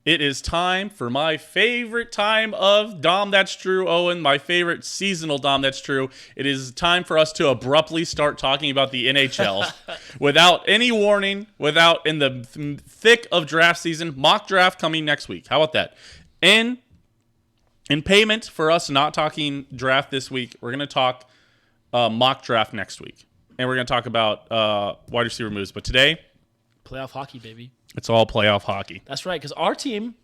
It is time for my favorite time of Dahm That's True, Owen, my favorite seasonal Dahm That's True. It is time for us to abruptly start talking about the NHL without any warning, without in the thick of draft season. Mock draft coming next week. How about that? And in payment for us not talking draft this week, we're going to talk mock draft next week. And we're going to talk about wide receiver moves. But today, Playoff hockey, baby. it's all playoff hockey. That's right, because our team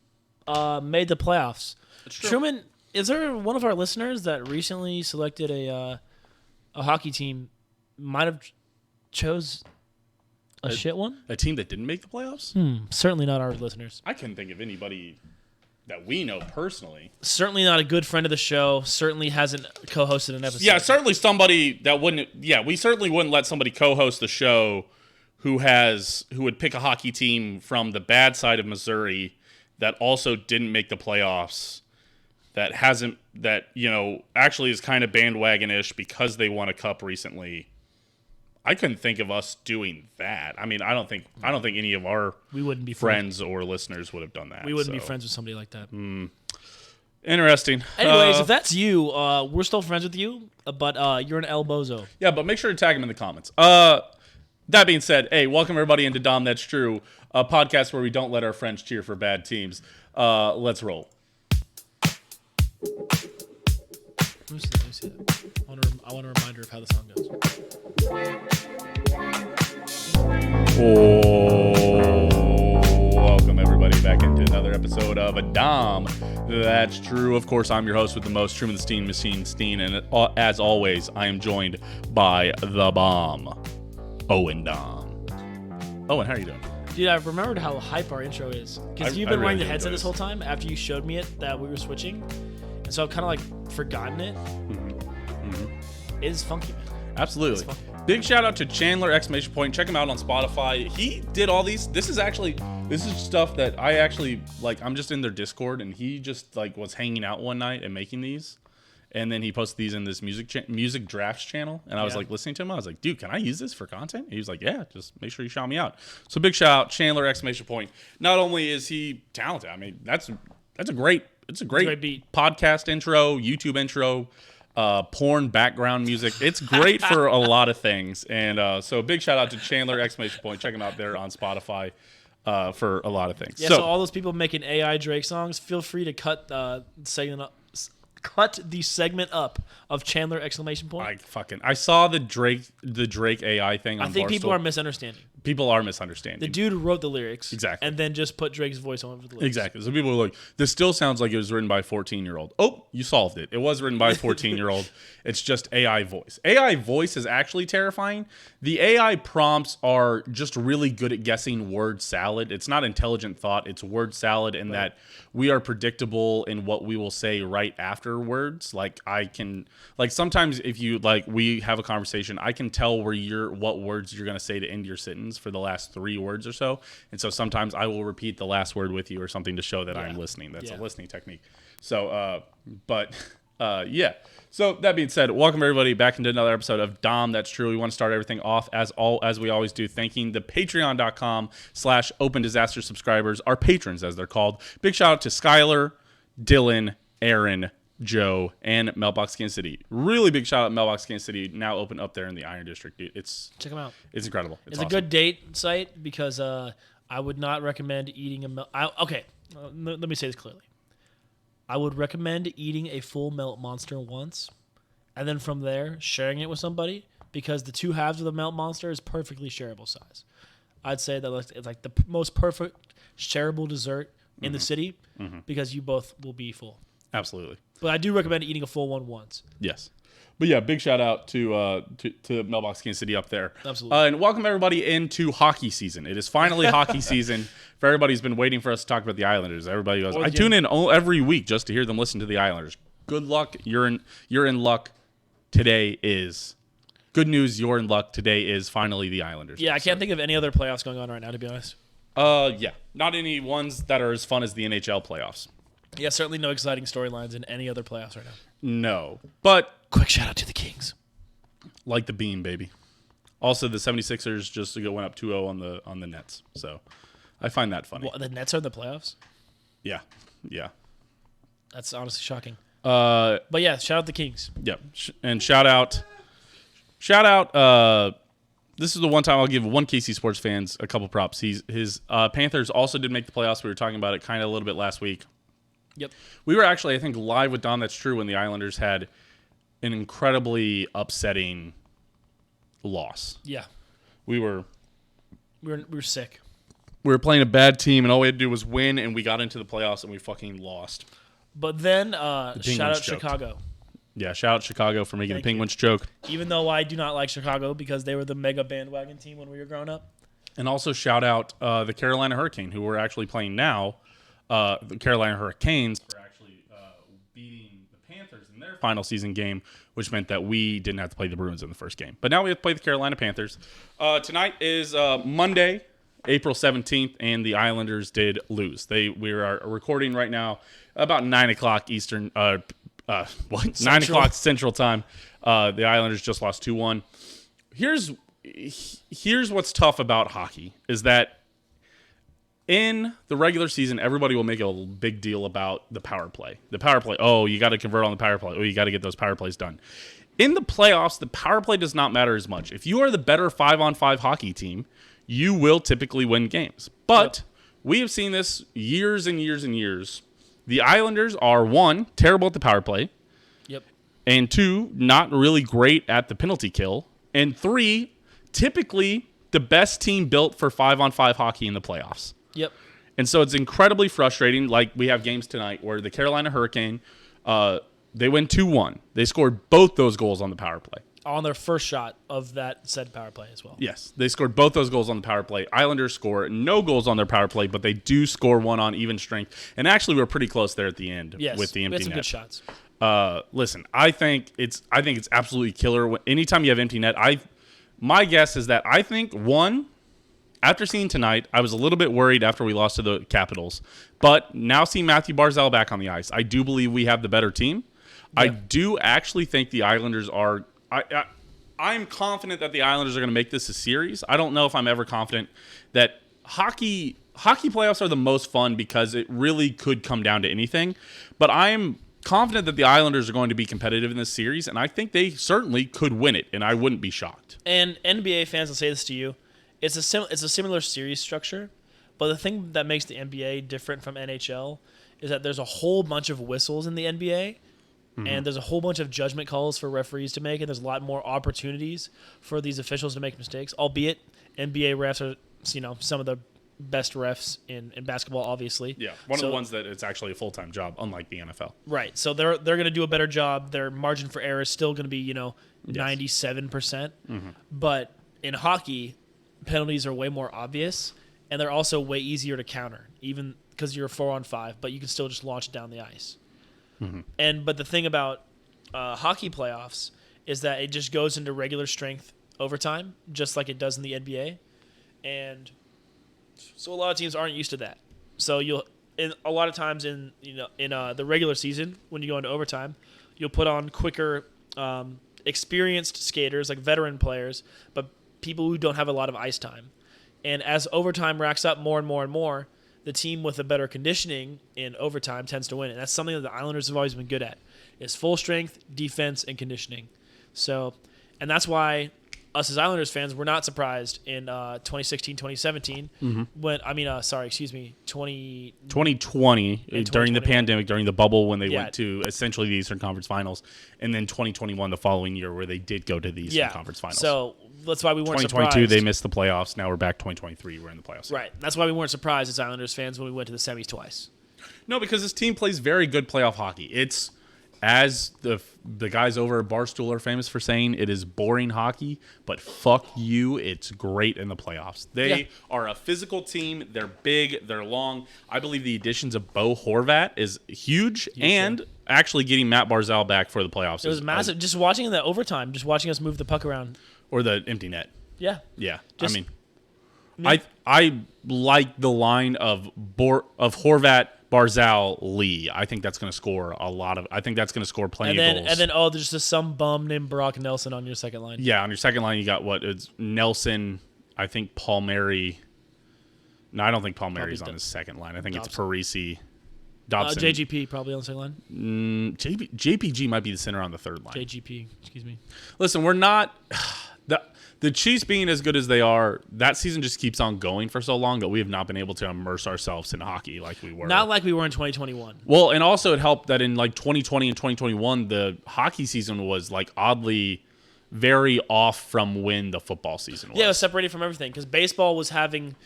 made the playoffs. Truman, is there one of our listeners that recently selected a hockey team might have chose a shit one? A team that didn't make the playoffs? Certainly not our listeners. I couldn't think of anybody that we know personally. Certainly not a good friend of the show. Certainly hasn't co-hosted an episode. Yeah, certainly somebody that wouldn't. Yeah, we certainly wouldn't let somebody co-host the show who would pick a hockey team from the bad side of Missouri that also didn't make the playoffs. That actually is kind of bandwagon-ish because they won a cup recently. I couldn't think of us doing that. I mean, I don't think any of our we wouldn't be friends or listeners would have done that. We wouldn't be friends with somebody like that. Interesting. Anyways, if that's you, we're still friends with you, but you're an El Bozo. Yeah, but make sure to tag him in the comments. That being said, hey, welcome everybody into Dahm That's True, a podcast where we don't let our friends cheer for bad teams. Let's roll. Let me see that. I want a reminder of how the song goes. Welcome everybody back into another episode of a Dahm That's True. Of course, I'm your host with the most, Truman the Machine Steen, and as always, I am joined by the bomb, Owen Dahm. Owen, how are you doing? Dude, I remembered how hype our intro is. Because you've been wearing the headset this whole time after you showed me it that we were switching. And so I've kind of like forgotten it. It is funky, man. Absolutely. It's funky. Big shout out to Chandler ! Check him out on Spotify. He did all these. This is stuff that I actually like. I'm just in their Discord, and he just like was hanging out one night and making these. And then he posted these in this music drafts channel. And I was like listening to him. I was like, dude, can I use this for content? And he was like, yeah, just make sure you shout me out. So big shout out, Chandler! Not only is he talented, I mean, it's a great beat. Podcast intro, YouTube intro, porn background music. It's great for a lot of things. And so big shout out to Chandler! Check him out there on Spotify for a lot of things. Yeah, so all those people making AI Drake songs, feel free to cut the segment up of Chandler! I saw the Drake AI thing on I think Barstool. people are misunderstanding. People are misunderstanding. The dude wrote the lyrics. Exactly. And then just put Drake's voice on the lyrics. Exactly. So people are like, this still sounds like it was written by a 14-year-old. Oh, you solved it. It was written by a 14-year-old. It's just AI voice. AI voice is actually terrifying. The AI prompts are just really good at guessing word salad. It's not intelligent thought. It's word salad in that we are predictable in what we will say right afterwards. Like sometimes if you we have a conversation, I can tell what words you're going to say to end your sentence for the last 3 words or so. And so sometimes I will repeat the last word with you or something to show that I'm listening. That's a listening technique. So, yeah. So that being said, welcome everybody back into another episode of Dahm That's True. We want to start everything off as we always do, thanking the patreon.com/open disaster subscribers, our patrons as they're called. Big shout out to Skylar, Dylan, Aaron, Joe, and Mailbox Kansas City. Really big shout out Mailbox Kansas City, now open up there in the Iron District. Dude, check them out. It's incredible. It's awesome. A good date site because I would not recommend eating let me say this clearly. I would recommend eating a full Melt Monster once, and then from there sharing it with somebody, because the 2 halves of the Melt Monster is perfectly shareable size. I'd say that it's like the most perfect shareable dessert in the city because you both will be full. Absolutely. But I do recommend eating a full one once. Yes. But yeah, big shout out to Mailbox Kansas City up there. Absolutely. And welcome everybody into hockey season. It is finally hockey season. For everybody who's been waiting for us to talk about the Islanders. Everybody goes, I tune in every week just to hear them listen to the Islanders. Good luck. You're in luck. Today is good news. You're in luck. Today is finally the Islanders. Yeah, I can't think of any other playoffs going on right now, to be honest. Yeah, not any ones that are as fun as the NHL playoffs. Yeah, certainly no exciting storylines in any other playoffs right now. No, but quick shout out to the Kings. Like the beam, baby. Also, the 76ers just went up 2-0 on the Nets. So I find that funny. Well, the Nets are in the playoffs? Yeah. Yeah. That's honestly shocking. But yeah, shout out the Kings. Yep. And shout out. This is the one time I'll give one KC sports fans a couple props. His Panthers also did make the playoffs. We were talking about it kind of a little bit last week. Yep. We were actually, I think, live with Dahm. That's true. When the Islanders had an incredibly upsetting loss. Yeah. We were sick. We were playing a bad team, and all we had to do was win, and we got into the playoffs, and we fucking lost. But then, shout out Chicago. Yeah, shout out Chicago for making Thank the Penguins choke. Even though I do not like Chicago because they were the mega bandwagon team when we were growing up. And also shout out the Carolina Hurricane, who we're actually playing now. The Carolina Hurricanes are actually beating the Panthers in their final season game, which meant that we didn't have to play the Bruins in the first game. But now we have to play the Carolina Panthers. Tonight is Monday, April 17th, and the Islanders did lose. We are recording right now about 9 o'clock Eastern. 9 o'clock Central Time. The Islanders just lost 2-1. Here's what's tough about hockey is that in the regular season, everybody will make a big deal about the power play. The power play, oh, you got to convert on the power play. Oh, you got to get those power plays done. In the playoffs, the power play does not matter as much. If you are the better 5-on-5 hockey team, you will typically win games. But we have seen this years and years and years. The Islanders are, 1, terrible at the power play. Yep. And 2, not really great at the penalty kill. And 3, typically the best team built for 5-on-5 hockey in the playoffs. Yep. And so it's incredibly frustrating. Like we have games tonight where the Carolina Hurricane, they win 2-1. They scored both those goals on the power play. On their first shot of that said power play as well. Yes, they scored both those goals on the power play. Islanders score no goals on their power play, but they do score one on even strength. And actually, we're pretty close there at the end with the empty net. Some good shots. Listen, I think it's absolutely killer. Anytime you have empty net, my guess is that I think, 1, after seeing tonight, I was a little bit worried after we lost to the Capitals. But now seeing Matthew Barzal back on the ice, I do believe we have the better team. Yeah. I do actually think the Islanders are. I'm confident that the Islanders are going to make this a series. I don't know if I'm ever confident that hockey playoffs are the most fun because it really could come down to anything. But I'm confident that the Islanders are going to be competitive in this series, and I think they certainly could win it, and I wouldn't be shocked. And NBA fans will say this to you. It's a similar series structure, but the thing that makes the NBA different from NHL is that there's a whole bunch of whistles in the NBA. Mm-hmm. And there's a whole bunch of judgment calls for referees to make, and there's a lot more opportunities for these officials to make mistakes. Albeit, NBA refs are, some of the best refs in basketball, obviously. Yeah, one of the ones that it's actually a full-time job, unlike the NFL. Right. So they're going to do a better job. Their margin for error is still going to be 97%. Mm-hmm. But in hockey, penalties are way more obvious, and they're also way easier to counter, even because you're a 4-on-5, but you can still just launch it down the ice. Mm-hmm. But the thing about hockey playoffs is that it just goes into regular strength overtime, just like it does in the NBA, and so a lot of teams aren't used to that. So a lot of times in the regular season, when you go into overtime, you'll put on quicker, experienced skaters like veteran players, but people who don't have a lot of ice time. And as overtime racks up more and more and more, the team with a better conditioning in overtime tends to win. And that's something that the Islanders have always been good at, is full strength, defense, and conditioning. So, and that's why us as Islanders fans, we're not surprised in 2016, 2017, when, 2020 during the pandemic, during the bubble when they went to essentially the Eastern Conference Finals, and then 2021 the following year where they did go to the Eastern Conference Finals. So that's why we weren't 2022, surprised. they missed the playoffs. Now we're back 2023. We're in the playoffs. Right. That's why we weren't surprised as Islanders fans when we went to the semis twice. No, because this team plays very good playoff hockey. It's, as the guys over at Barstool are famous for saying, it is boring hockey, but fuck you, it's great in the playoffs. They are a physical team. They're big. They're long. I believe the additions of Bo Horvat is huge, and actually getting Matt Barzal back for the playoffs. It was massive. Just watching the overtime, just watching us move the puck around. Or the empty net. Yeah. Yeah. I like the line of Horvat, Barzal, Lee. I think that's going to score I think that's going to score plenty of goals. And then there's just some bum named Brock Nelson on your second line. Yeah, on your second line you got it's Nelson, I think Palmieri. No, I don't think Palmieri's on his second line. I think it's Parisi. Dobson. JGP probably on the second line. JPG might be the center on the third line. JGP, excuse me. Listen, we're not the Chiefs being as good as they are. That season just keeps on going for so long that we have not been able to immerse ourselves in hockey like we were. Not like we were in 2021. Well, and also it helped that in like 2020 and 2021, the hockey season was like oddly very off from when the football season was. Yeah, it was separated from everything because baseball was having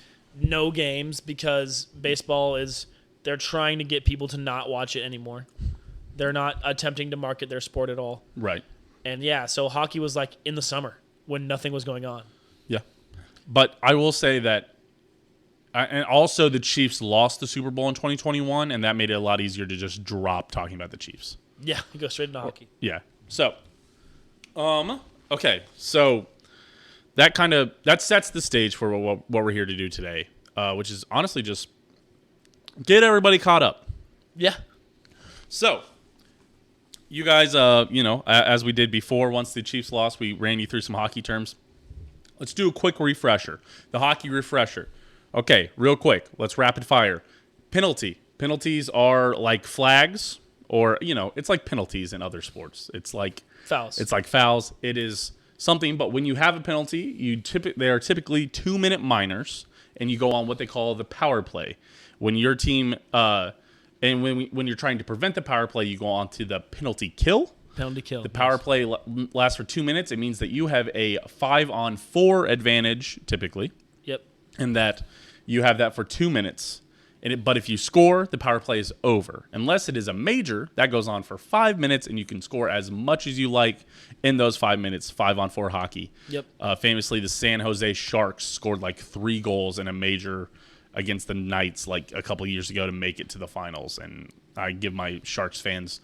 no games because baseball is they're trying to get people to not watch it anymore. They're not attempting to market their sport at all. Right. And yeah, so hockey was like in the summer when nothing was going on. Yeah. But I will say that, and also the Chiefs lost the Super Bowl in 2021, and that made it a lot easier to just drop talking about the Chiefs. Yeah, go straight into hockey. Yeah. So, okay. So that sets the stage for what we're here to do today, which is honestly just get everybody caught up. Yeah. So, you guys, as we did before, once the Chiefs lost, we ran you through some hockey terms. Let's do a quick refresher. The hockey refresher. Okay, real quick. Let's rapid fire. Penalty. Penalties are like flags, or, it's like penalties in other sports. It's like fouls. It's like fouls. It is something, but when you have a penalty, they are typically 2-minute minors, and you go on what they call the power play. When your team... And when you're trying to prevent the power play, you go on to the penalty kill. Penalty kill. The power play lasts for 2 minutes. It means that you have a 5-on-4 advantage, typically. Yep. And that you have that for 2 minutes. But if you score, the power play is over. Unless it is a major, that goes on for 5 minutes, and you can score as much as you like in those 5 minutes, 5-on-4 hockey. Yep. Famously, the San Jose Sharks scored like 3 goals in a major against the Knights like a couple years ago to make it to the finals, and I give my Sharks fans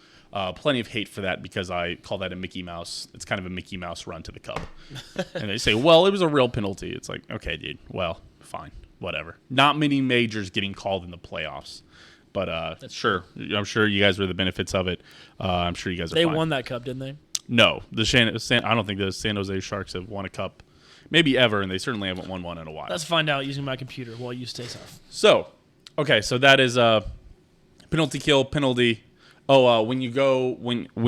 plenty of hate for that because I call that a Mickey Mouse. It's kind of a Mickey Mouse run to the cup. And they say, well, it was a real penalty. It's like, okay, dude, well, fine, whatever. Not many majors getting called in the playoffs, but sure, I'm sure you guys were the benefits of it. I'm sure you guys are They fine. won that cup, didn't they? No, I don't think the San Jose Sharks have won a cup maybe ever, and they certainly haven't won one in a while. Let's find out using my computer while you stay off. So, okay, so that is penalty kill, penalty. When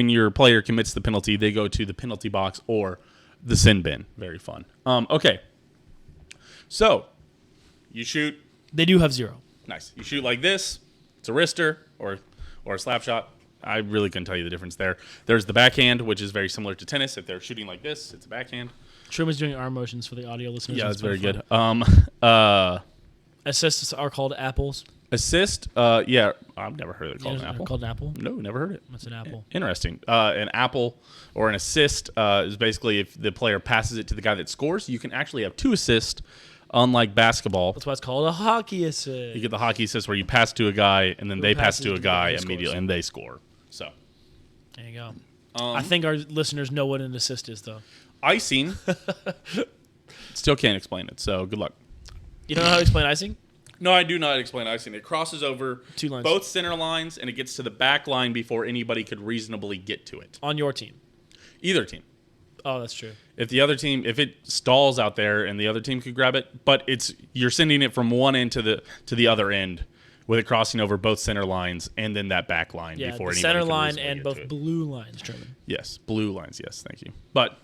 your player commits the penalty, they go to the penalty box or the sin bin. Very fun. Okay. So, you shoot. They do have 0. Nice. You shoot like this. It's a wrister or a slap shot. I really couldn't tell you the difference there. There's the backhand, which is very similar to tennis. If they're shooting like this, it's a backhand. Truman's doing arm motions for the audio listeners. Yeah, that's very good. Assists are called apples. Assist, yeah, I've never heard it called an They're apple. called an apple? No, never heard it. What's an apple? Interesting. An apple or an assist is basically if the player passes it to the guy that scores, you can actually have 2 assists, unlike basketball. That's why it's called a hockey assist. You get the hockey assist where you pass to a guy and then they pass to a guy immediately scores. and they score. So there you go. I think our listeners know what an assist is, though. Icing. Still can't explain it, so good luck. You don't know how to explain icing? No, I do not explain icing. It crosses over 2 lines. both center lines, and it gets to the back line before anybody could reasonably get to it. On your team. Either team. Oh, that's true. If it stalls out there and the other team could grab it, but you're sending it from one end to the other end with it crossing over both center lines and then that back line before the anybody center could line reasonably and get to both it. blue lines, Truman. Yes, blue lines. Yes, thank you. But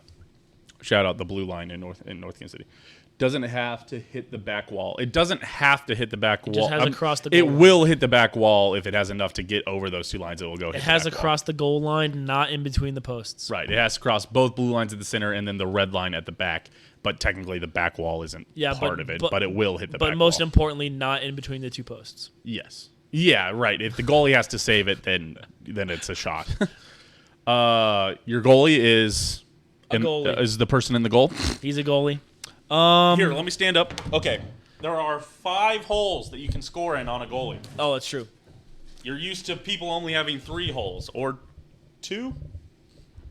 shout out the blue line in North Kansas City. Doesn't have to hit the back wall. It doesn't have to hit the back wall. It just has across the goal It line. will hit the back wall if it has enough to get over those 2 lines. It will go hit It the has back across the goal line, not in between the posts. wall. Right. It has to cross both blue lines at the center and then the red line at the back. But technically the back wall isn't part of it. But it will hit the back wall. But most importantly, not in between the 2 posts. Yes. Yeah, right. If the goalie has to save it, then it's a shot. Your goalie is is the person in the goal. He's a goalie. Here, let me stand up. Okay. There are 5 holes that you can score in on a goalie. Oh, that's true. You're used to people only having 3 holes or 2.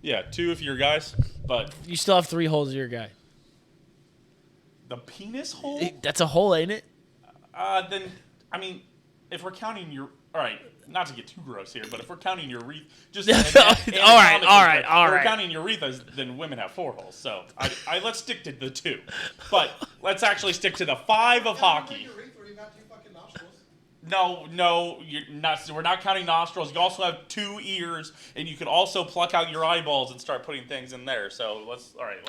Yeah, 2 if you're guys. But You still have 3 holes as your guy. the penis hole? That's a hole, ain't it? Then I mean, if we're counting your all right, not to get too gross here, but if we're counting urethra, just all right. If we're counting urethras, then women have 4 holes. So I let's stick to the 2, but let's actually stick to the 5 of hockey. No, you're not. We're not counting nostrils. You also have 2 ears, and you can also pluck out your eyeballs and start putting things in there. So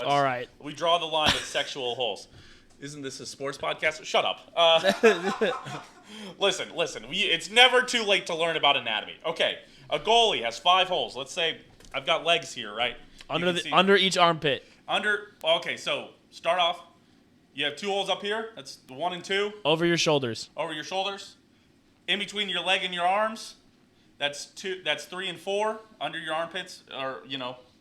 all right. We draw the line at sexual holes. Isn't this a sports podcast? Shut up. Listen. It's never too late to learn about anatomy. Okay, a goalie has 5 holes. Let's say I've got legs here, right? Under each armpit. Okay, so start off. You have 2 holes up here. That's 1 and 2. Over your shoulders. In between your leg and your arms, that's 3 and 4 under your armpits, or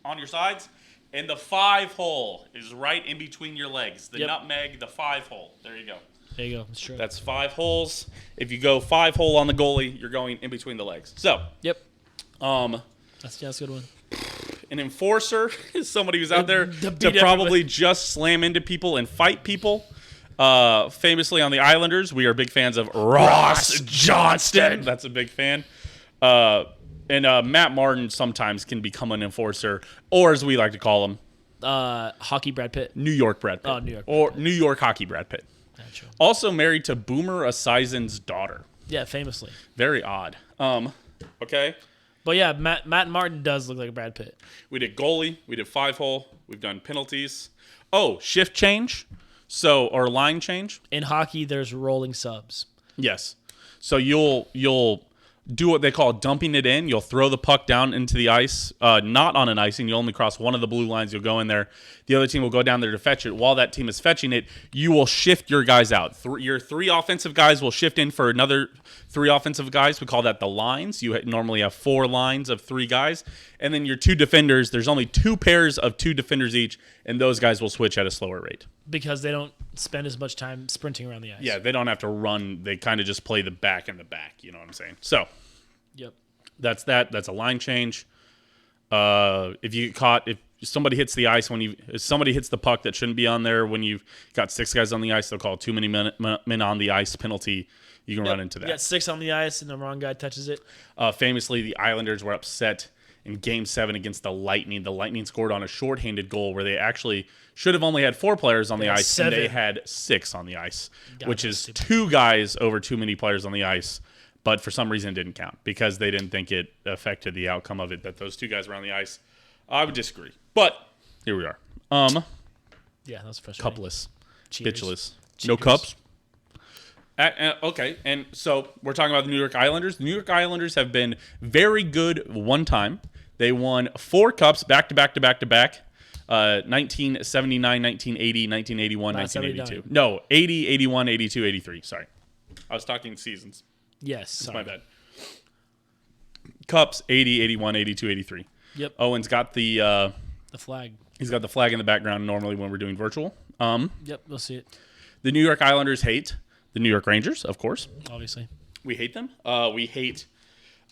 on your sides, and the 5 hole is right in between your legs. The nutmeg, the 5 hole. There you go. There you go. That's true. That's 5 holes. If you go 5 hole on the goalie, you're going in between the legs. So. Yep. That's a good one. An enforcer is somebody who's out there to probably just slam into people and fight people. Famously on the Islanders, we are big fans of Ross Johnston. That's a big fan. And Matt Martin sometimes can become an enforcer, or as we like to call him, hockey Brad Pitt. New York Brad Pitt. Oh, New York. Or New York hockey Brad Pitt. Gotcha. Also married to Boomer Esiason's daughter. Yeah, famously. Very odd. Okay. But yeah, Matt Martin does look like a Brad Pitt. We did goalie. We did 5 hole. We've done penalties. Oh, shift change. Or line change. In hockey, there's rolling subs. Yes. So you'll do what they call dumping it in. You'll throw the puck down into the ice, not on an icing. You only cross one of the blue lines. You'll go in there. The other team will go down there to fetch it. While that team is fetching it, you will shift your guys out. Your 3 offensive guys will shift in for another 3 offensive guys. We call that the lines. You normally have 4 lines of 3 guys. And then your 2 defenders, there's only 2 pairs of 2 defenders each, and those guys will switch at a slower rate. Because they don't spend as much time sprinting around the ice. Yeah, they don't have to run. They kind of just play the back and the back. You know what I'm saying? So, yep. That's that. That's a line change. If you get caught, if somebody hits the ice if somebody hits the puck that shouldn't be on there when you've got 6 guys on the ice, they'll call too many men on the ice penalty. You can run into that. You got 6 on the ice and the wrong guy touches it. Famously, the Islanders were upset in Game 7 against the Lightning. The Lightning scored on a shorthanded goal where they actually should have only had 4 players on the ice, 7. and they had 6 on the ice, which is stupid. 2 guys over too many players on the ice. But for some reason, it didn't count because they didn't think it affected the outcome of it that those 2 guys were on the ice. I would disagree, but here we are. Yeah, that's frustrating. Cupless, Cheaters. bitchless, Cheaters. no cups. Okay, and so we're talking about the New York Islanders. The New York Islanders have been very good one time. They won 4 cups back to back to back to back. 1979, 1980, 1981, 1982. No, 80, 81, 82, 83. Sorry. I was talking seasons. Yes. That's my bad. Cups, 80, 81, 82, 83. Yep. Owen's got the flag. He's got the flag in the background normally when we're doing virtual. Yep, we'll see it. The New York Islanders hate the New York Rangers, of course. Obviously. We hate them. We hate...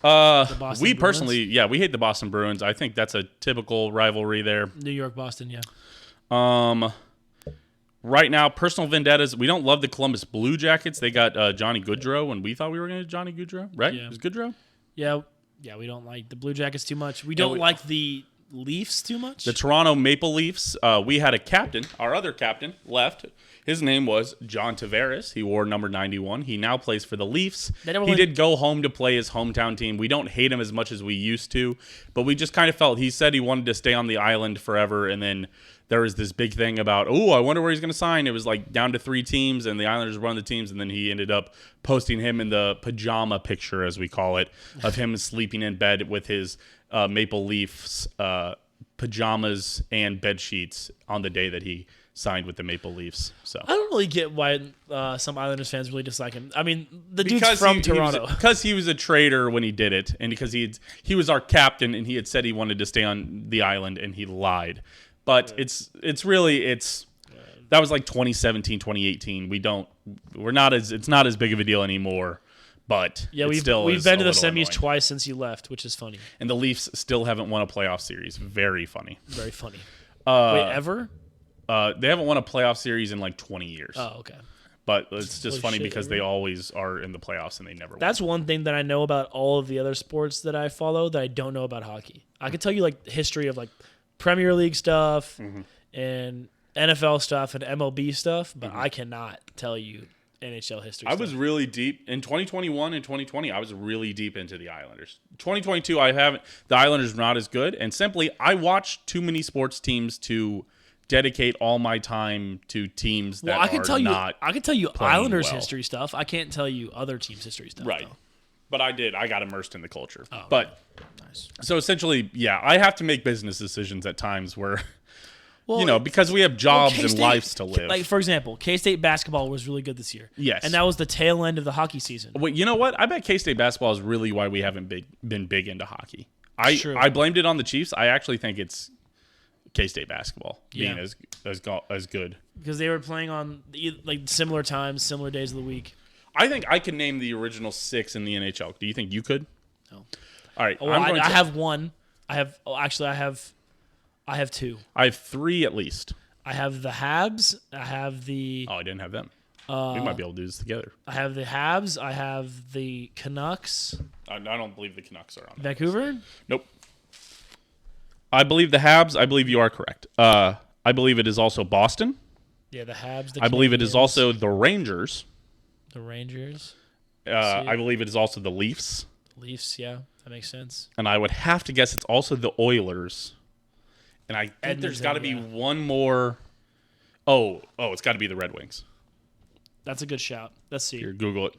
the Boston we Bruins? personally, we hate the Boston Bruins. I think that's a typical rivalry there. New York, Boston, yeah. Right now, personal vendettas. We don't love the Columbus Blue Jackets. They got Johnny Gaudreau, and we thought we were going to Johnny Gaudreau, right? Yeah. It was Gaudreau? Yeah, we don't like the Blue Jackets too much. We don't like the Leafs too much. The Toronto Maple Leafs. We had a captain. Our other captain left. His name was John Tavares. He wore number 91. He now plays for the Leafs. He did go home to play his hometown team. We don't hate him as much as we used to, but we just kind of felt he said he wanted to stay on the island forever, and then there was this big thing about, I wonder where he's going to sign. It was like down to 3 teams, and the Islanders were one of the teams, and then he ended up posting him in the pajama picture, as we call it, of him sleeping in bed with his Maple Leafs pajamas and bed sheets on the day that he signed with the Maple Leafs. So I don't really get why some Islanders fans really dislike him. I mean, the dude's from Toronto. Because he was a traitor when he did it, and because he was our captain, and he had said he wanted to stay on the island, and he lied. But it's that was like 2017, 2018. It's not as big of a deal anymore. But yeah, we've been to the semis twice since you left, which is funny. And the Leafs still haven't won a playoff series. Very funny. Very funny. Wait, ever? They haven't won a playoff series in like 20 years. Oh, okay. But it's just funny because they always are in the playoffs and they never win. That's one thing that I know about all of the other sports that I follow that I don't know about hockey. I could tell you like the history of like Premier League stuff and NFL stuff and MLB stuff, but I cannot tell you NHL history. I was really deep in 2021 and 2020. I was really deep into the Islanders. 2022, I haven't. The Islanders are not as good, and simply, I watch too many sports teams to dedicate all my time to teams that I can are tell you, not. I can tell you playing Islanders well. history stuff. I can't tell you other teams' history stuff. Right. Though. But I did. I got immersed in the culture. Oh, but nice. So essentially, yeah, I have to make business decisions at times where, Well, because we have jobs and K-State- lives to live. Like, for example, K-State basketball was really good this year. Yes. And that was the tail end of the hockey season. Wait, you know what? I bet K-State basketball is really why we haven't been big into hockey. True. I blamed it on the Chiefs. I actually think it's K-State basketball being Yeah. as good. Because they were playing on like similar times, similar days of the week. I think I can name the original 6 in the NHL. Do you think you could? No. All right. Oh, well, I have one. I have two. I have 3 at least. I have the Habs. I have the Oh, I didn't have them. We might be able to do this together. I have the Habs. I have the Canucks. I don't believe the Canucks are on that. Vancouver? Nope. I believe the Habs. I believe you are correct. I believe it is also Boston. Yeah, the Habs. I believe it is also the Rangers. the Rangers. I believe it is also the Leafs. Leafs, yeah. That makes sense. And I would have to guess it's also the Oilers. And I think there's got to be one more. Oh, it's got to be the Red Wings. That's a good shout. Let's see. Here, Google it.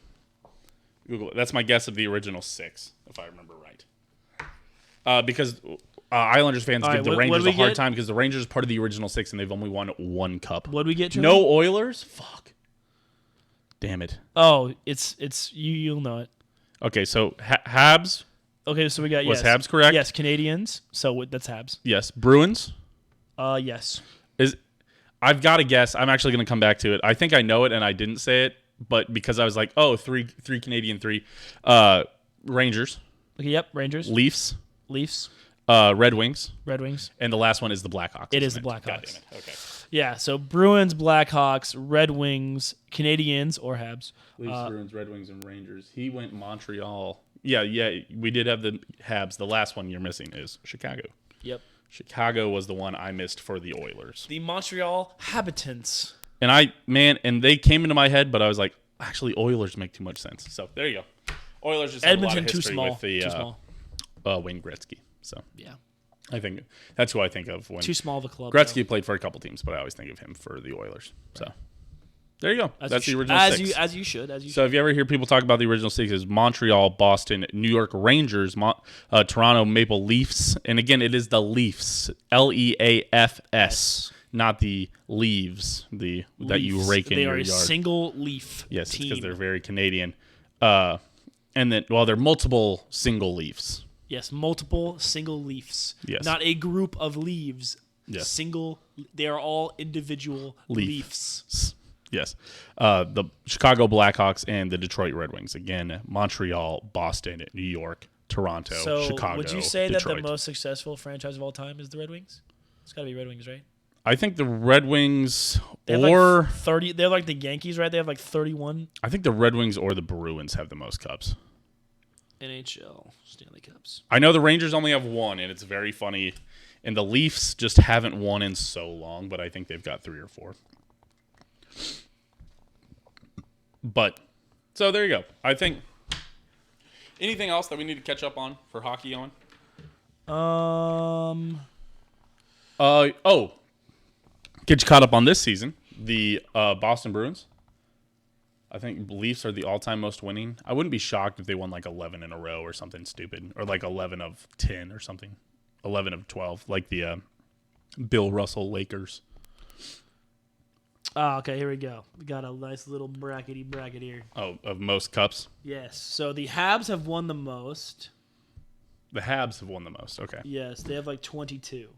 That's my guess of the original 6, if I remember right. Because Islanders fans give the Rangers a hard time because the Rangers are part of the original 6 and they've only won 1 cup. What did we get? Truman? No Oilers? Fuck. Damn it. Oh, it's you. You'll know it. Okay, so Habs. Okay, so we got Was Habs correct? Yes, Canadians. So that's Habs. Yes. Bruins. Yes. I've got to guess. I'm actually going to come back to it. I think I know it, and I didn't say it, but because I was like, three Canadian, 3. Rangers. Okay, yep, Rangers. Leafs. Red Wings. Wings. And the last one is the Blackhawks. It is the Blackhawks. God damn it. Okay. Yeah, so Bruins, Blackhawks, Red Wings, Canadians, or Habs. Leafs, Bruins, Red Wings, and Rangers. He went Montreal. Yeah, we did have the Habs. The last one you're missing is Chicago. Yep. Chicago was the one I missed for the Oilers. The Montreal Habitants. And they came into my head, but I was like, actually, Oilers make too much sense. So there you go. Oilers just have a lot of history with the Wayne Gretzky. So yeah, I think that's who I think of when too small of a club. Gretzky played for a couple teams, but I always think of him for the Oilers. So there you go. That's the original 6. As you should. So if you ever hear people talk about the original 6, is Montreal, Boston, New York Rangers, Toronto Maple Leafs, and again, it is the Leafs, Leafs, not the leaves that you rake in your yard. They are a single leaf. Yes, team. because they're very Canadian. And then, they're multiple single leaves. Yes, multiple single leafs. Yes. Not a group of leaves. Yes. Single. They are all individual leafs. Yes. The Chicago Blackhawks and the Detroit Red Wings. Again, Montreal, Boston, New York, Toronto, Chicago, would you say Detroit. that the most successful franchise of all time is the Red Wings? It's got to be Red Wings, right? I think the Red Wings They're like the Yankees, right? They have like 31 I think the Red Wings or the Bruins have the most cups. NHL Stanley Cups. I know the Rangers only have 1, and it's very funny. And the Leafs just haven't won in so long, but I think they've got 3 or 4. But, so there you go. I think, anything else that we need to catch up on for hockey, Owen? Get you caught up on this season. The Boston Bruins. I think Leafs are the all-time most winning. I wouldn't be shocked if they won like 11 in a row or something stupid. Or like 11 of 10 or something. 11 of 12. Like the Bill Russell Lakers. Oh, okay, here we go. We got a nice little bracket here. Oh, of most cups? Yes. So the Habs have won the most. The Habs have won the most. Okay. Yes, they have like 22.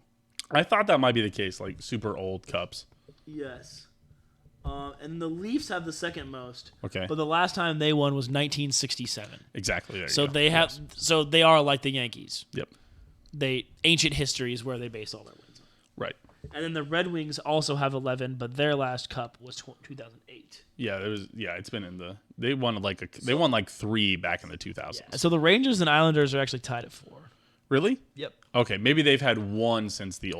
I thought that might be the case, like super old cups. Yes. And the Leafs have the second most. Okay. But the last time they won was 1967. Exactly. There So you go. they have. So they are like the Yankees. Yep. Ancient history is where they base all their wins on. Right. And then the Red Wings also have 11, but their last cup was 2008. Yeah, it was. Yeah, it's been in the. They won like 3 back in the 2000s. Yeah. So the Rangers and Islanders are actually tied at 4. Really? Yep. Okay, maybe they've had 1 since the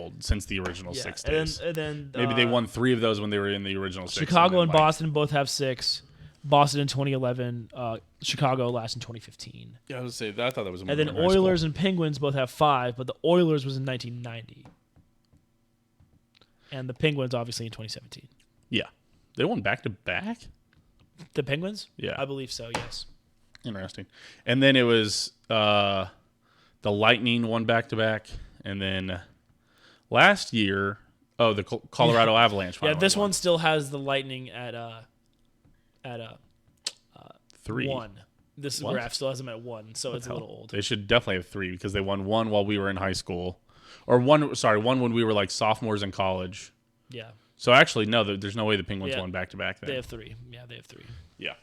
original 6 days. And then maybe they won 3 of those when they were in the original 6. Chicago and Boston both have 6. Boston in 2011, Chicago last in 2015. Yeah, I was say that. I thought that was a And then Oilers and Penguins both have 5, but the Oilers was in 1990. And the Penguins obviously in 2017. Yeah. They won back-to-back? The Penguins? Yeah. I believe so, yes. Interesting. And then it was the Lightning won back-to-back. And then last year, the Colorado Avalanche. Yeah, this one still has the Lightning at 3. 1. This graph still has them at 1, so it's a little old. They should definitely have 3 because they won 1 while we were in high school. Or 1 when we were like sophomores in college. Yeah. So actually, no, there's no way the Penguins won back-to-back then. They have 3. Yeah, they have 3. Yeah.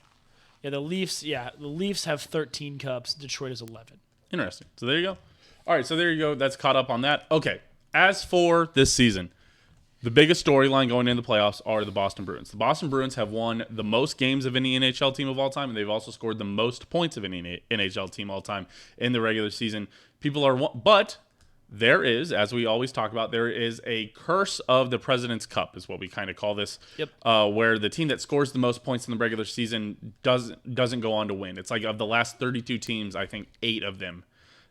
Yeah, the Leafs have 13 cups. Detroit has 11. Interesting. So there you go. All right, so there you go. That's caught up on that. Okay. As for this season, the biggest storyline going into the playoffs are the Boston Bruins. The Boston Bruins have won the most games of any NHL team of all time, and they've also scored the most points of any NHL team all time in the regular season. But there is, as we always talk about, there is a curse of the President's Cup, is what we kind of call this. Yep. Where the team that scores the most points in the regular season doesn't go on to win. It's like of the last 32 teams, I think 8 of them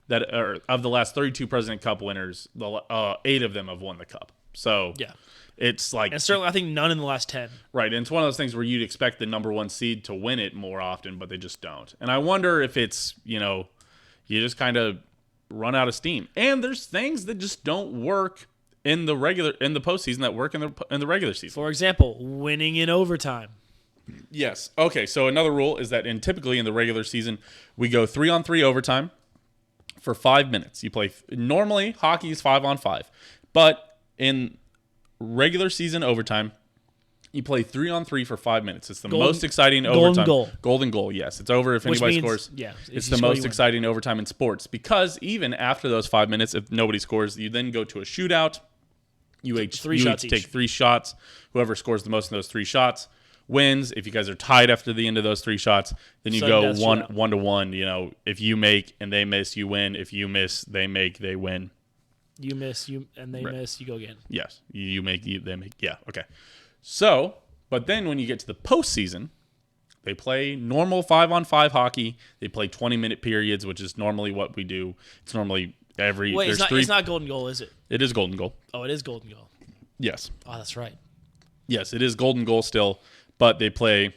of the last 32 President Cup winners, 8 of them have won the cup. So yeah, it's like, and certainly I think none in the last 10. Right, and it's one of those things where you'd expect the number 1 seed to win it more often, but they just don't. And I wonder if it's you just kind of run out of steam. And there's things that just don't work in the postseason that work in the regular season. For example, winning in overtime. Yes. Okay. So another rule is that typically in the regular season we go 3-on-3 overtime for 5 minutes. You play normally hockey is 5-on-5, but in regular season overtime you play 3-on-3 for 5 minutes. It's the most exciting overtime. Golden goal. Yes, it's over if anybody scores. Yeah, it's the most exciting overtime in sports because even after those 5 minutes, if nobody scores, you then go to a shootout. You each take 3 shots. Whoever scores the most in those 3 shots wins. If you guys are tied after the end of those 3 shots, then you go 1-1. If you make and they miss, you win. If you miss, they make, they win. You miss, and they miss, you go again. Yes, you make, they make. Yeah, okay. So, but then when you get to the postseason, they play normal 5-on-5 hockey. They play 20-minute periods, which is normally what we do. It's normally every. Wait, it's not golden goal, is it? It is golden goal. Oh, it is golden goal. Yes. Oh, that's right. Yes, it is golden goal still, but they play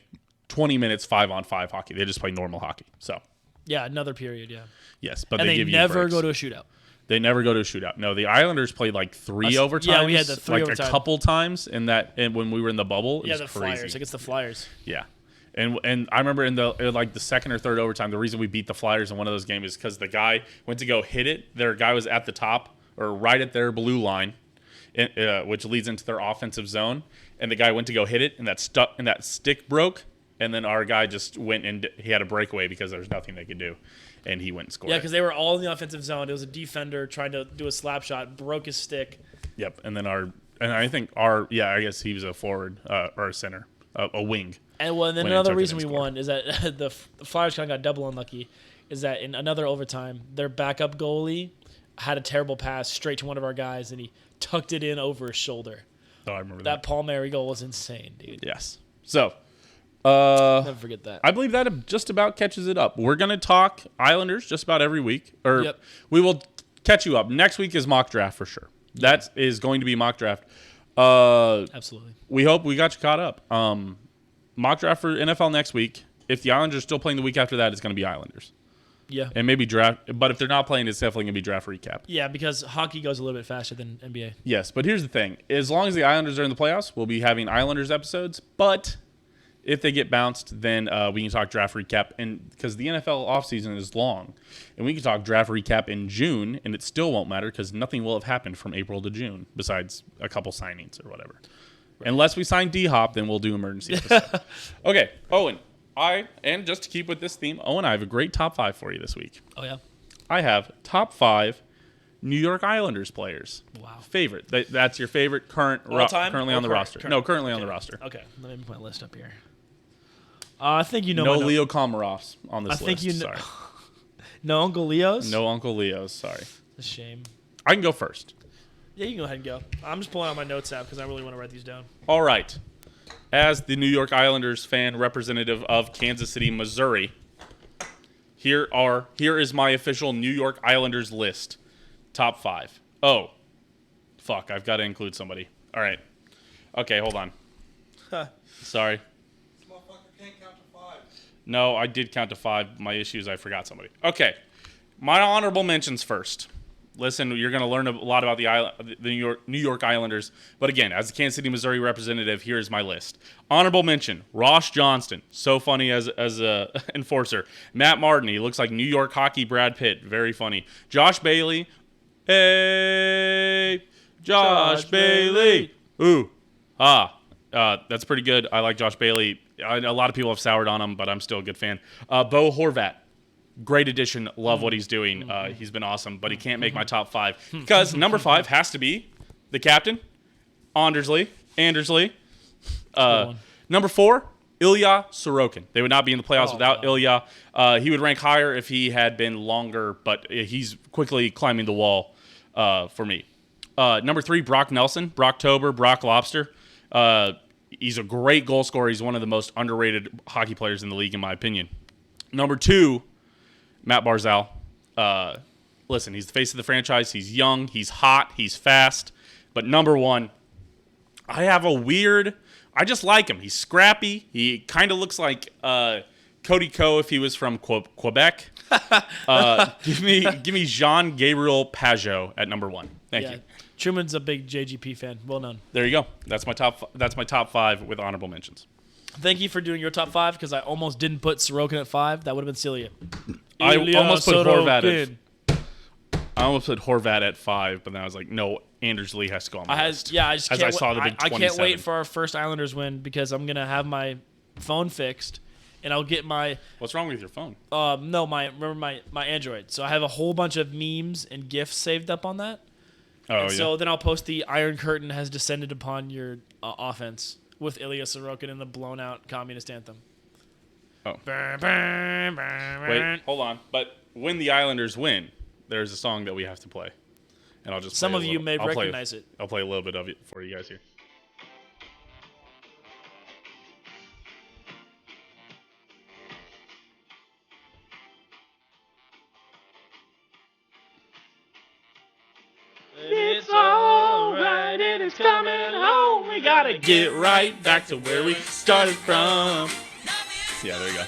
20 minutes 5-on-5 hockey. They just play normal hockey. So. Yeah, another period. Yeah. Yes, but they give you never breaks. go to a shootout. They never go to a shootout. No, the Islanders played like 3 overtimes. Yeah, we had the 3 like overtime. a couple times and when we were in the bubble. It was the crazy. Flyers against the Flyers. Yeah, and I remember in the second or third overtime, the reason we beat the Flyers in one of those games is because the guy went to go hit it. Their guy was at the top or right at their blue line, which leads into their offensive zone, and the guy went to go hit it, and that stick broke, and then our guy just went and he had a breakaway because there was nothing they could do. And he went and scored. Yeah, because they were all in the offensive zone. It was a defender trying to do a slap shot, broke his stick. Yep, and then I guess he was a forward or a center, a wing. And then another reason we won is that the Flyers kind of got double unlucky. Is that in another overtime, their backup goalie had a terrible pass straight to one of our guys, and he tucked it in over his shoulder. Oh, I remember that. That Palmieri goal was insane, dude. Yes. So. Never forget that. I believe that just about catches it up. We're going to talk Islanders just about every week. Yep. We will catch you up. Next week is mock draft for sure. Yep. That is going to be mock draft. Absolutely. We hope we got you caught up. Mock draft for NFL next week. If the Islanders are still playing the week after that, it's going to be Islanders. Yeah. And maybe draft. But if they're not playing, it's definitely going to be draft recap. Yeah, because hockey goes a little bit faster than NBA. Yes, but here's the thing. As long as the Islanders are in the playoffs, we'll be having Islanders episodes. But if they get bounced, then we can talk draft recap. And because the NFL offseason is long, and we can talk draft recap in June, and it still won't matter because nothing will have happened from April to June besides a couple signings or whatever. Right. Unless we sign D-Hop, then we'll do emergency episode. Okay, Owen. And just to keep with this theme, Owen, I have a great top 5 for you this week. Oh, yeah? I have top 5 New York Islanders players. Wow. Favorite. That's your favorite currently on the roster. Currently on the roster. Okay, let me put my list up here. I think you know. No Leo Komarovs on this list. I think you know. Sorry. No Uncle Leos? No Uncle Leos. Sorry. A shame. I can go first. Yeah, you can go ahead and go. I'm just pulling out my notes app because I really want to write these down. All right. as the New York Islanders fan representative of Kansas City, Missouri, here is my official New York Islanders list. Top 5. Oh, fuck. I've got to include somebody. All right. Okay, hold on. Sorry. This motherfucker can't count to 5. No, I did count to 5. My issue is I forgot somebody. Okay. My honorable mentions first. Listen, you're going to learn a lot about the New York Islanders. But again, as a Kansas City, Missouri representative, here's my list. Honorable mention, Ross Johnston. So funny as a enforcer. Matt Martin. He looks like New York hockey Brad Pitt. Very funny. Josh Bailey. Hey, Josh Bailey. Ooh. That's pretty good. I like Josh Bailey. A lot of people have soured on him, but I'm still a good fan. Bo Horvat. Great addition. Love what he's doing. He's been awesome, but he can't make my top 5 because number 5 has to be the captain, Andersley. Number 4, Ilya Sorokin. They would not be in the playoffs without Ilya. He would rank higher if he had been longer, but he's quickly climbing the wall for me. Number 3, Brock Nelson. Brocktober, Brock Lobster. He's a great goal scorer. He's one of the most underrated hockey players in the league, in my opinion. Number 2, Matt Barzal. Listen, he's the face of the franchise. He's young. He's hot. He's fast. But number 1, I just like him. He's scrappy. He kind of looks like Cody Ko if he was from Quebec. Give me Jean-Gabriel Pageau at number 1. Thank you. Truman's a big JGP fan. Well known. There you go. That's my top 5 with honorable mentions. Thank you for doing your top 5 because I almost didn't put Sorokin at 5. That would have been silly. I almost put Horvat at 5, but then I was like, no, Andersley has to go on my list. I just can't saw the big 27. I can't wait for our first Islanders win because I'm gonna have my phone fixed and I'll get my. What's wrong with your phone? No, my Android. So I have a whole bunch of memes and GIFs saved up on that. Oh, So then I'll post the Iron Curtain has descended upon your offense with Ilya Sorokin in the blown out communist anthem. Oh. Wait, hold on. But when the Islanders win, there's a song that we have to play. And I'll just Some of you may recognize it. I'll play a little bit of it for you guys here. It's alright and it's coming home. We gotta get right back to where we started from. Yeah, there you go.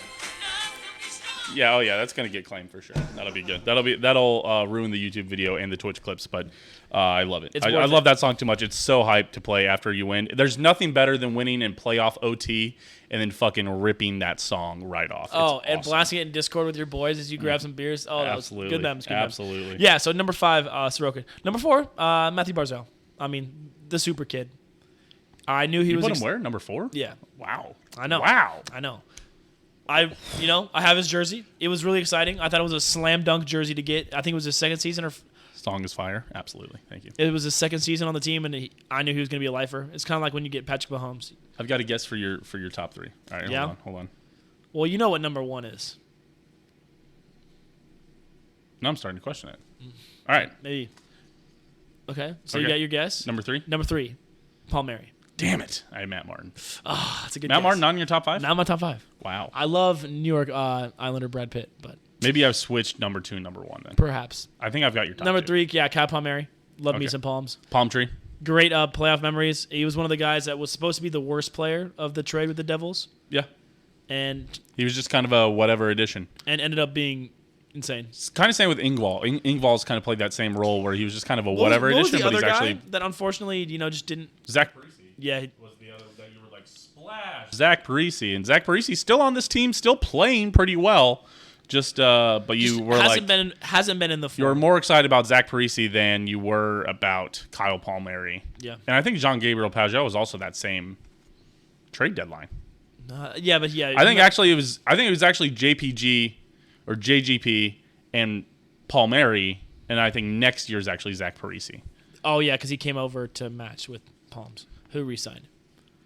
Yeah, oh yeah, that's gonna get claimed for sure. That'll be good. That'll ruin the YouTube video and the Twitch clips, but I love it. I love that song too much. It's so hyped to play after you win. There's nothing better than winning in playoff OT and then fucking ripping that song right off. And blasting it in Discord with your boys as you grab some beers. Oh, that was good memes. Absolutely. Yeah. So number 5, Sorokin. Number 4, Matthew Barzal. I mean, the super kid. I knew he was. You put him where? Number 4? Yeah. Wow. I know. Wow. I know. I have his jersey. It was really exciting. I thought it was a slam dunk jersey to get. I think it was his second season. Song is fire. Absolutely. Thank you. It was his second season on the team, and I knew he was going to be a lifer. It's kind of like when you get Patrick Mahomes. I've got a guess for your top 3. All right, hold on. Well, you know what number 1 is. No, I'm starting to question it. All right. Maybe. Okay. So you got your guess? Number 3? Number 3, Palmieri. Damn it. I had Matt Martin. Oh, that's a good Matt guess. Martin not in your top 5? Not in my top 5. Wow. I love New York Islander Brad Pitt, but maybe I've switched number 2 and number 1 then. perhaps. I think I've got your top Number 2. 3, yeah, Kyle Palmieri. Love me some Palms. Palm tree. Great playoff memories. He was one of the guys that was supposed to be the worst player of the trade with the Devils. Yeah. And he was just kind of a whatever addition. And ended up being insane. It's kind of same with Ingval. Ingval's kind of played that same role where he was just kind of a whatever addition, but he's actually that unfortunately, just didn't. Zach Parise. Yeah, was the other that you were like splash. Zach Parise, and Zach Parise's still on this team, still playing pretty well. Just but you were hasn't been in the. You were more excited about Zach Parise than you were about Kyle Palmieri. Yeah, and I think Jean-Gabriel Pageau was also that same trade deadline. I think actually it was actually JPG or JGP and Palmieri, and I think next year is actually Zach Parise. Oh yeah, because he came over to match with Palms, who re-signed.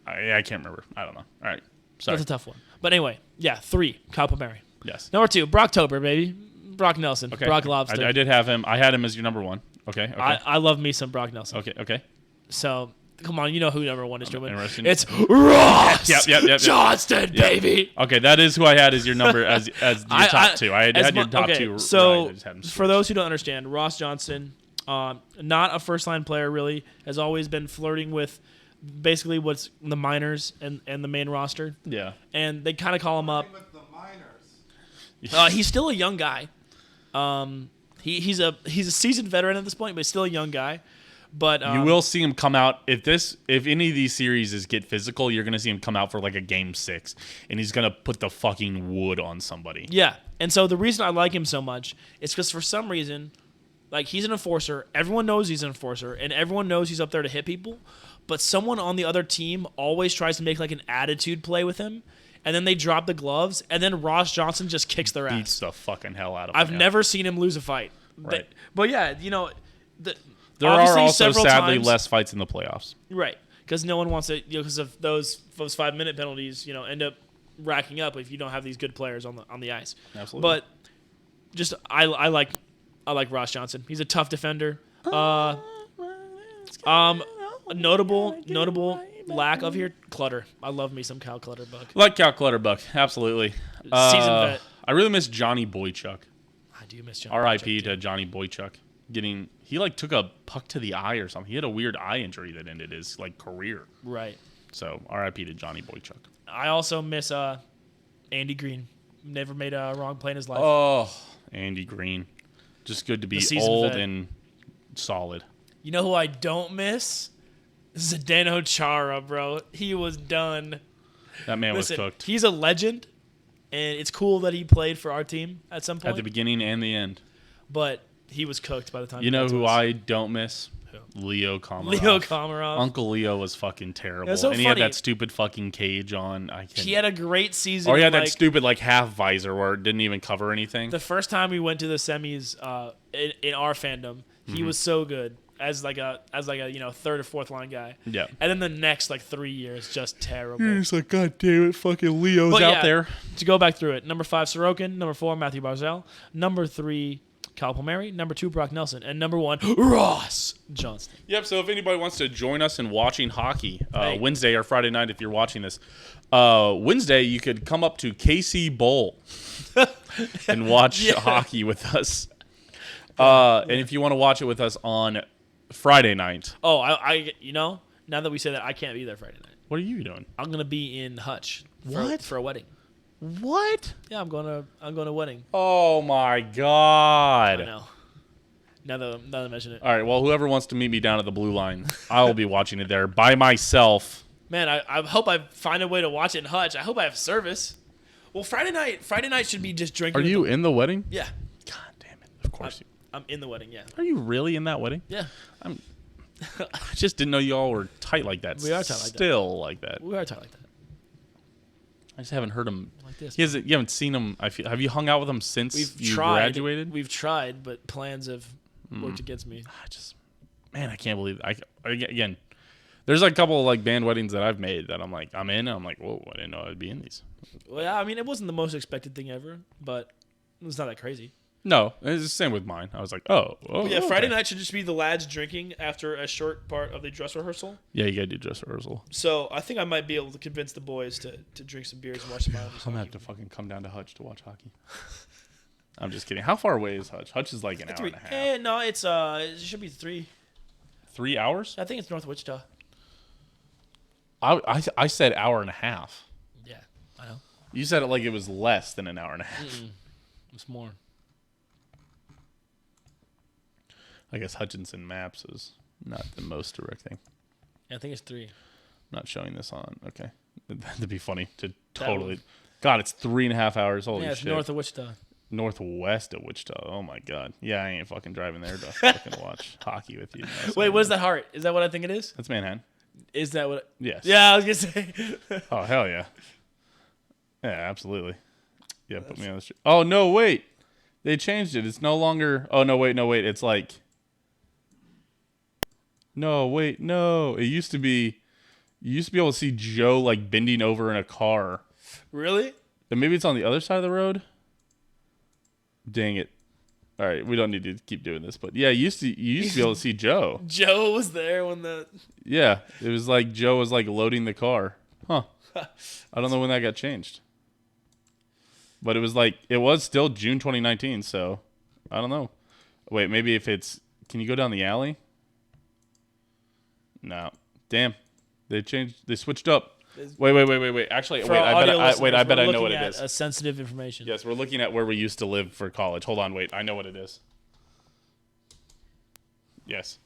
I can't remember. I don't know. All right, sorry. That's a tough one. But anyway, 3, Kyle Palmieri. Yes. Number 2, Brocktober, baby. Brock Nelson. Okay. Brock Lobster. I did have him. I had him as your number 1. Okay. I love me some Brock Nelson. Okay. So Come on, you know who number 1 is, Truman. interesting. It's Ross Yep. Johnston, baby. Okay, that is who I had as your number as your top two. I had your top two. So right, I just had them for switched. those who don't understand, Ross Johnston, not a first-line player really, has always been flirting with basically what's the minors and the main roster. Yeah. And they kind of call him up. With the minors. He's still a young guy. He's a seasoned veteran at this point, but he's still a young guy. But You will see him come out if any of these series get physical. You're gonna see him come out for like a game 6, and he's gonna put the fucking wood on somebody. Yeah, and so the reason I like him so much is because for some reason, like he's an enforcer. Everyone knows he's an enforcer, and everyone knows he's up there to hit people. But someone on the other team always tries to make like an attitude play with him, and then they drop the gloves, and then Ross Johnson just kicks their Beats ass. the fucking hell out of him. I've never seen him lose a fight. Right. But yeah, There are obviously also several sadly times- less fights in the playoffs. Right, because no one wants to, because of those 5-minute penalties, end up racking up if you don't have these good players on the ice. Absolutely. But just I like Ross Johnson. He's a tough defender. Notable lack of here, Clutter. I love me some Cal Clutterbuck. Like Cal Clutterbuck, absolutely. Seasoned vet. I really miss Johnny Boychuk. I do miss John. R.I.P. to Johnny Boychuk. He took a puck to the eye or something. He had a weird eye injury that ended his career. Right. So R.I.P. to Johnny Boychuk. I also miss Andy Green. Never made a wrong play in his life. Oh, Andy Green. Just good to be seasoned old vet. and solid. You know who I don't miss? Zdeno Chara, bro. He was done. That man Listen, was cooked he's a legend, and it's cool that he played for our team at some point. at the beginning and the end. But he was cooked by the time. You he know got to who us. I don't miss? Leo Komarov. Leo Komarov. Uncle Leo was fucking terrible. That's so and he had funny. that stupid fucking cage on. He had a great season. Or he had like, that stupid half visor where it didn't even cover anything. the first time we went to the semis in our fandom, Mm-hmm. he was so good as like a third or fourth line guy. Yeah. And then the next 3 years, just terrible. He's like, God damn it, fucking Leo's But out yeah, there. To go back through it, number 5, Sorokin. Number 4, Matthew Barzal. Number 3, Cal Palmieri. Number 2, Brock Nelson. And number 1, Ross Johnston. Yep, so if anybody wants to join us in watching hockey, Hey. Wednesday or Friday night, if you're watching this, Wednesday you could come up to KC Bowl and watch hockey with us. And if you want to watch it with us on Friday night. Oh, I now that we say that, I can't be there Friday night. What are you doing? I'm going to be in Hutch. What? For a wedding. What? Yeah, I'm going to a wedding. Oh, my God. I know. Now that I mention it. All right, well, whoever wants to meet me down at the Blue Line, I will be watching it there by myself. Man, I hope I find a way to watch it in Hutch. I hope I have service. Well, Friday night should be just drinking. Are you in the wedding? Yeah. God damn it. Of course you. I'm in the wedding, yeah. Are you really in that wedding? Yeah. I just didn't know y'all were tight like that. We are tight like that. Still like that. We are tight like that. I just haven't heard him. Like this. You haven't seen him. Have you hung out with him since you graduated? We've tried, but plans have worked against me. I can't believe again. There's a couple of band weddings that I've made that I'm like, I'm in. And I'm like, whoa, I didn't know I'd be in these. Well, yeah, I mean, it wasn't the most expected thing ever, but it's not that crazy. No, it's the same with mine. I was like, oh But yeah, okay. Friday night should just be the lads drinking after a short part of the dress rehearsal. Yeah, you gotta do dress rehearsal. So I think I might be able to convince the boys to drink some beers and watch some Islanders. I'm gonna have to fucking come down to Hutch to watch hockey. I'm just kidding. How far away is Hutch? Hutch is like an hour and a half. No, it should be 3. 3 hours? I think it's North Wichita. I said hour and a half. Yeah, I know. You said it like it was less than an hour and a half. It's more. I guess Hutchinson Maps is not the most direct thing. I think it's 3. I'm not showing this on. Okay. That'd be funny to That totally. would. God, it's 3.5 hours. Holy Yeah, it's shit. north of Wichita. Northwest of Wichita. Oh my God. Yeah, I ain't fucking driving there to fucking watch hockey with you. No, Wait, what is that heart? Is that what I think it is? That's Manhattan. Is that what? Yes. Yeah, I was gonna say. Oh hell yeah. Yeah, absolutely. Yeah, put me on the street. Oh no, wait. They changed it. It's no longer. Oh no, wait. It's like. No, wait, no. It used to be. You used to be able to see Joe bending over in a car. Really? And maybe it's on the other side of the road. Dang it. All right, we don't need to keep doing this, but yeah, you used to be able to see Joe. Joe was there when the. Yeah, it was like Joe was like loading the car. Huh. I don't know when that got changed. But it was still June 2019, so I don't know. Wait, maybe if it's, can you go down the alley? No. Damn. They switched up. Wait. Actually, I bet I know what it is. Sensitive information. Yes, we're looking at where we used to live for college. Hold on, wait. I know what it is. Yes.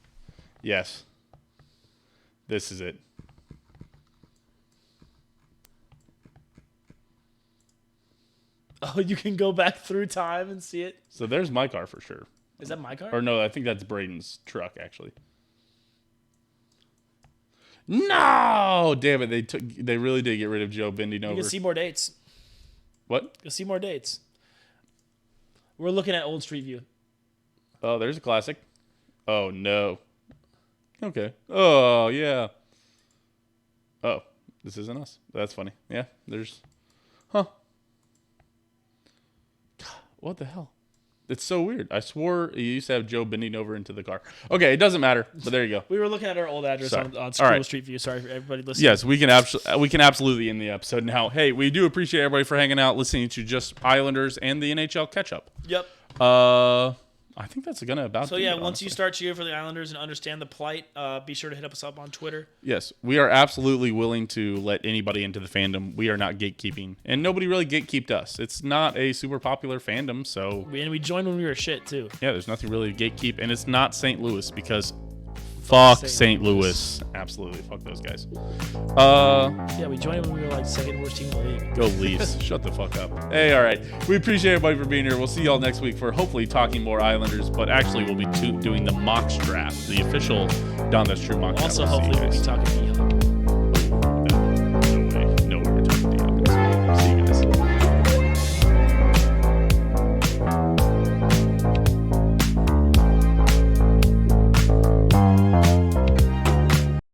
This is it. Oh, you can go back through time and see it? So there's my car for sure. Is that my car? Or no, I think that's Braden's truck, actually. No! Damn it, they really did get rid of Joe bending over. You can see more dates. What? You can see more dates. We're looking at old Street View. Oh, there's a classic. Oh, no. Okay. Oh, yeah. Oh, this isn't us. That's funny. Yeah, there's... Huh. God, what the hell? It's so weird. I swore you used to have Joe bending over into the car. Okay, it doesn't matter, but there you go. We were looking at our old address on right. Street View. Sorry for everybody listening. Yes, we can absolutely end the episode now. Hey, we do appreciate everybody for hanging out, listening to just Islanders and the NHL catch-up. Yep. I think that's going to about So, do yeah, it, once you start cheering for the Islanders and understand the plight, be sure to hit us up on Twitter. Yes, we are absolutely willing to let anybody into the fandom. We are not gatekeeping, and nobody really gatekeeped us. It's not a super popular fandom, so... And we joined when we were shit, too. Yeah, there's nothing really to gatekeep, and it's not St. Louis, because fuck St. Louis. Absolutely, fuck those guys. Yeah, we joined when we were like second worst team in the league. Go Leafs. Shut the fuck up. Hey, all right. We appreciate everybody for being here. We'll see y'all next week for hopefully talking more Islanders, but actually we'll be doing the mock draft, the official Dahm That's True mock draft. Also, hopefully we'll be talking to you.